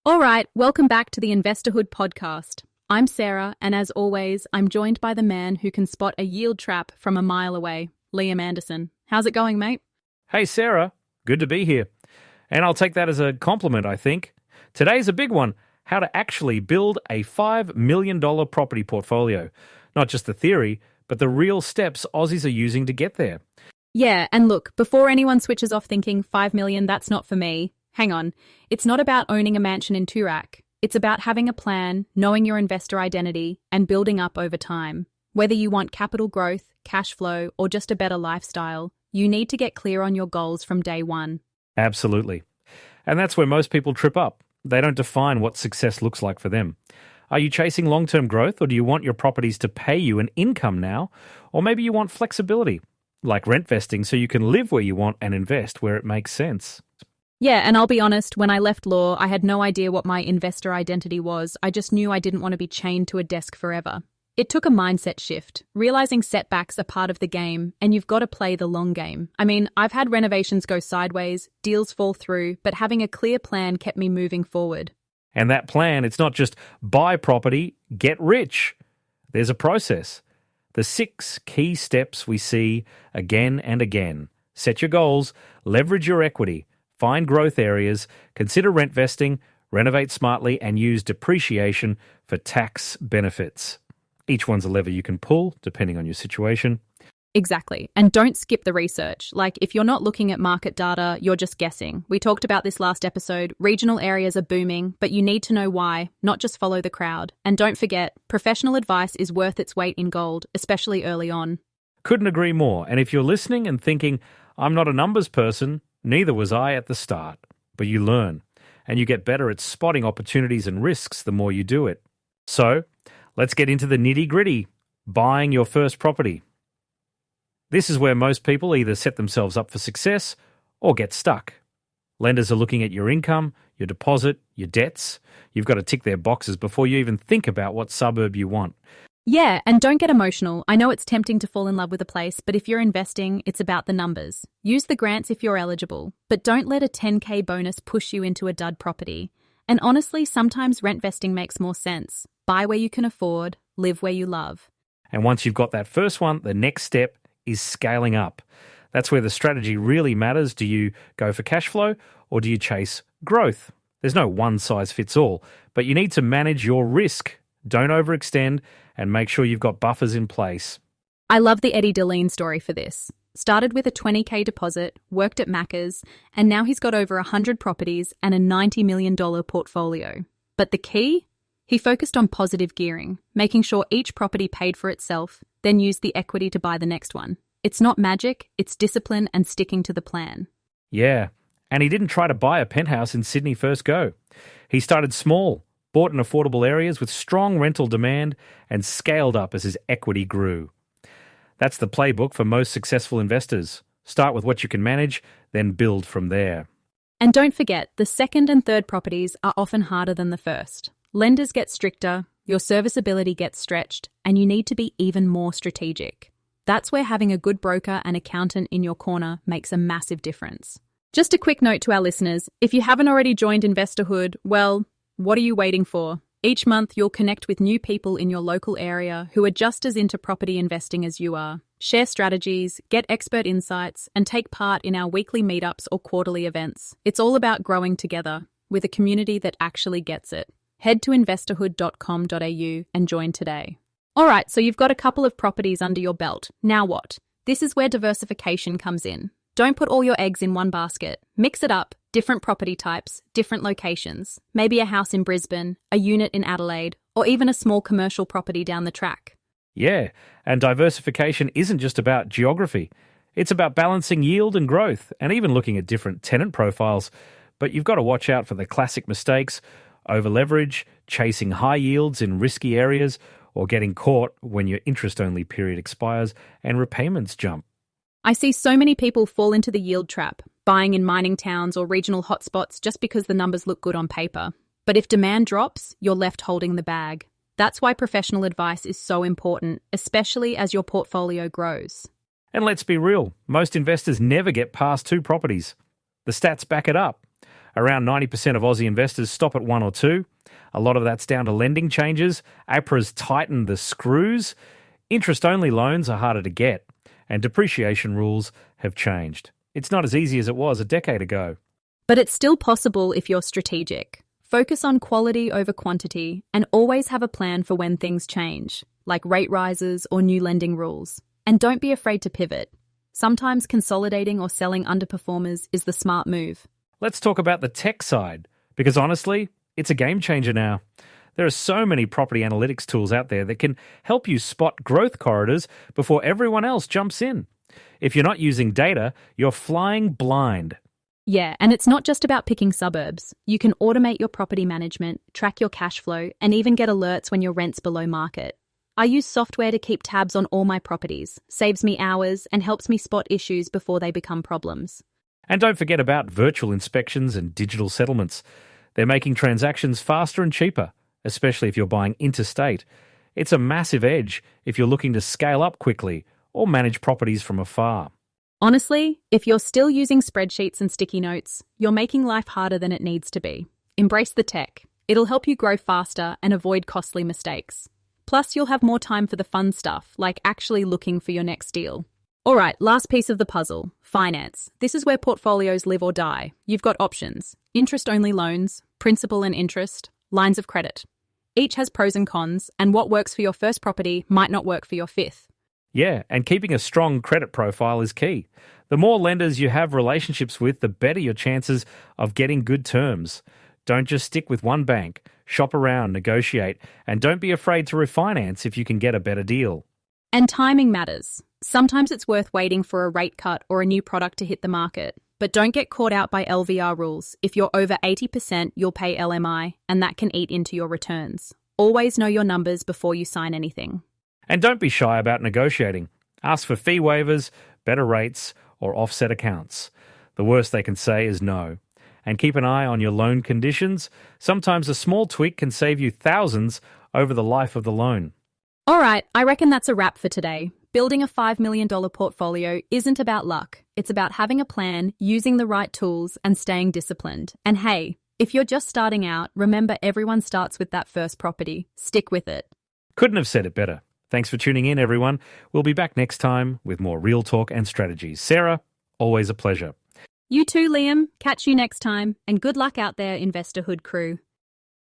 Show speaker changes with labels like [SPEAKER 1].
[SPEAKER 1] All right, welcome back to the Investorhood podcast. I'm Sarah, and as always, I'm joined by the man who can spot a yield trap from a mile away, Liam Anderson. How's it going, mate?
[SPEAKER 2] Hey, Sarah. Good to be here. And I'll take that as a compliment, I think. Today's a big one, how to actually build a $5 million property portfolio. Not just the theory, but the real steps Aussies are using to get there.
[SPEAKER 1] Yeah, and look, before anyone switches off thinking 5 million, that's not for me. Hang on, it's not about owning a mansion in Toorak. It's about having a plan, knowing your investor identity, and building up over time. Whether you want capital growth, cash flow, or just a better lifestyle, you need to get clear on your goals from day one.
[SPEAKER 2] Absolutely. And that's where most people trip up. They don't define what success looks like for them. Are you chasing long-term growth, or do you want your properties to pay you an income now? Or maybe you want flexibility, like rent vesting, so you can live where you want and invest where it makes sense.
[SPEAKER 1] Yeah, and I'll be honest, when I left law, I had no idea what my investor identity was. I just knew I didn't want to be chained to a desk forever. It took a mindset shift, realizing setbacks are part of the game, and you've got to play the long game. I mean, I've had renovations go sideways, deals fall through, but having a clear plan kept me moving forward.
[SPEAKER 2] And that plan, it's not just buy property, get rich. There's a process. The 6 key steps we see again and again. Set your goals, leverage your equity, find growth areas, consider rent vesting, renovate smartly, and use depreciation for tax benefits. Each one's a lever you can pull, depending on your situation.
[SPEAKER 1] Exactly. And don't skip the research. Like, if you're not looking at market data, you're just guessing. We talked about this last episode. Regional areas are booming, but you need to know why, not just follow the crowd. And don't forget, professional advice is worth its weight in gold, especially early on.
[SPEAKER 2] Couldn't agree more. And if you're listening and thinking, I'm not a numbers person, neither was I at the start. But you learn, and you get better at spotting opportunities and risks the more you do it. So, let's get into the nitty-gritty, buying your first property. This is where most people either set themselves up for success or get stuck. Lenders are looking at your income, your deposit, your debts. You've got to tick their boxes before you even think about what suburb you want.
[SPEAKER 1] Yeah, and don't get emotional. I know it's tempting to fall in love with a place, but if you're investing, it's about the numbers. Use the grants if you're eligible, but don't let a 10K bonus push you into a dud property. And honestly, sometimes rent vesting makes more sense. Buy where you can afford, live where you love.
[SPEAKER 2] And once you've got that first one, the next step is scaling up. That's where the strategy really matters. Do you go for cash flow or do you chase growth? There's no one size fits all, but you need to manage your risk. Don't overextend and make sure you've got buffers in place.
[SPEAKER 1] I love the Eddie Deline story for this. Started with a 20K deposit, worked at Macca's, and now he's got over 100 properties and a $90 million portfolio. But the key? He focused on positive gearing, making sure each property paid for itself, then used the equity to buy the next one. It's not magic, it's discipline and sticking to the plan.
[SPEAKER 2] Yeah, and he didn't try to buy a penthouse in Sydney first go. He started small, bought in affordable areas with strong rental demand, and scaled up as his equity grew. That's the playbook for most successful investors. Start with what you can manage, then build from there.
[SPEAKER 1] And don't forget, the second and third properties are often harder than the first. Lenders get stricter, your serviceability gets stretched, and you need to be even more strategic. That's where having a good broker and accountant in your corner makes a massive difference. Just a quick note to our listeners, if you haven't already joined Investorhood, well, what are you waiting for? Each month, you'll connect with new people in your local area who are just as into property investing as you are. Share strategies, get expert insights, and take part in our weekly meetups or quarterly events. It's all about growing together with a community that actually gets it. Head to investorhood.com.au and join today. All right, so you've got a couple of properties under your belt. Now what? This is where diversification comes in. Don't put all your eggs in one basket. Mix it up. Different property types, different locations. Maybe a house in Brisbane, a unit in Adelaide, or even a small commercial property down the track.
[SPEAKER 2] Yeah, and diversification isn't just about geography. It's about balancing yield and growth, and even looking at different tenant profiles. But you've got to watch out for the classic mistakes: over-leverage, chasing high yields in risky areas, or getting caught when your interest-only period expires and repayments jump.
[SPEAKER 1] I see so many people fall into the yield trap, buying in mining towns or regional hotspots just because the numbers look good on paper. But if demand drops, you're left holding the bag. That's why professional advice is so important, especially as your portfolio grows.
[SPEAKER 2] And let's be real, most investors never get past 2 properties. The stats back it up. Around 90% of Aussie investors stop at one or two. A lot of that's down to lending changes. APRA's tightened the screws. Interest-only loans are harder to get, and depreciation rules have changed. It's not as easy as it was a decade ago.
[SPEAKER 1] But it's still possible if you're strategic. Focus on quality over quantity and always have a plan for when things change, like rate rises or new lending rules. And don't be afraid to pivot. Sometimes consolidating or selling underperformers is the smart move.
[SPEAKER 2] Let's talk about the tech side, because honestly, it's a game changer now. There are so many property analytics tools out there that can help you spot growth corridors before everyone else jumps in. If you're not using data, you're flying blind.
[SPEAKER 1] Yeah, and it's not just about picking suburbs. You can automate your property management, track your cash flow, and even get alerts when your rent's below market. I use software to keep tabs on all my properties, saves me hours, and helps me spot issues before they become problems.
[SPEAKER 2] And don't forget about virtual inspections and digital settlements. They're making transactions faster and cheaper, especially if you're buying interstate. It's a massive edge if you're looking to scale up quickly or manage properties from afar.
[SPEAKER 1] Honestly, if you're still using spreadsheets and sticky notes, you're making life harder than it needs to be. Embrace the tech. It'll help you grow faster and avoid costly mistakes. Plus, you'll have more time for the fun stuff, like actually looking for your next deal. All right, last piece of the puzzle, finance. This is where portfolios live or die. You've got options: interest-only loans, principal and interest, lines of credit. Each has pros and cons, and what works for your first property might not work for your fifth.
[SPEAKER 2] Yeah, and keeping a strong credit profile is key. The more lenders you have relationships with, the better your chances of getting good terms. Don't just stick with one bank. Shop around, negotiate, and don't be afraid to refinance if you can get a better deal.
[SPEAKER 1] And timing matters. Sometimes it's worth waiting for a rate cut or a new product to hit the market. But don't get caught out by LVR rules. If you're over 80%, you'll pay LMI, and that can eat into your returns. Always know your numbers before you sign anything.
[SPEAKER 2] And don't be shy about negotiating. Ask for fee waivers, better rates, or offset accounts. The worst they can say is no. And keep an eye on your loan conditions. Sometimes a small tweak can save you thousands over the life of the loan.
[SPEAKER 1] All right, I reckon that's a wrap for today. Building a $5 million portfolio isn't about luck. It's about having a plan, using the right tools, and staying disciplined. And hey, if you're just starting out, remember everyone starts with that first property. Stick with it.
[SPEAKER 2] Couldn't have said it better. Thanks for tuning in, everyone. We'll be back next time with more real talk and strategies. Sarah, always a pleasure.
[SPEAKER 1] You too, Liam. Catch you next time. And good luck out there, Investorhood crew.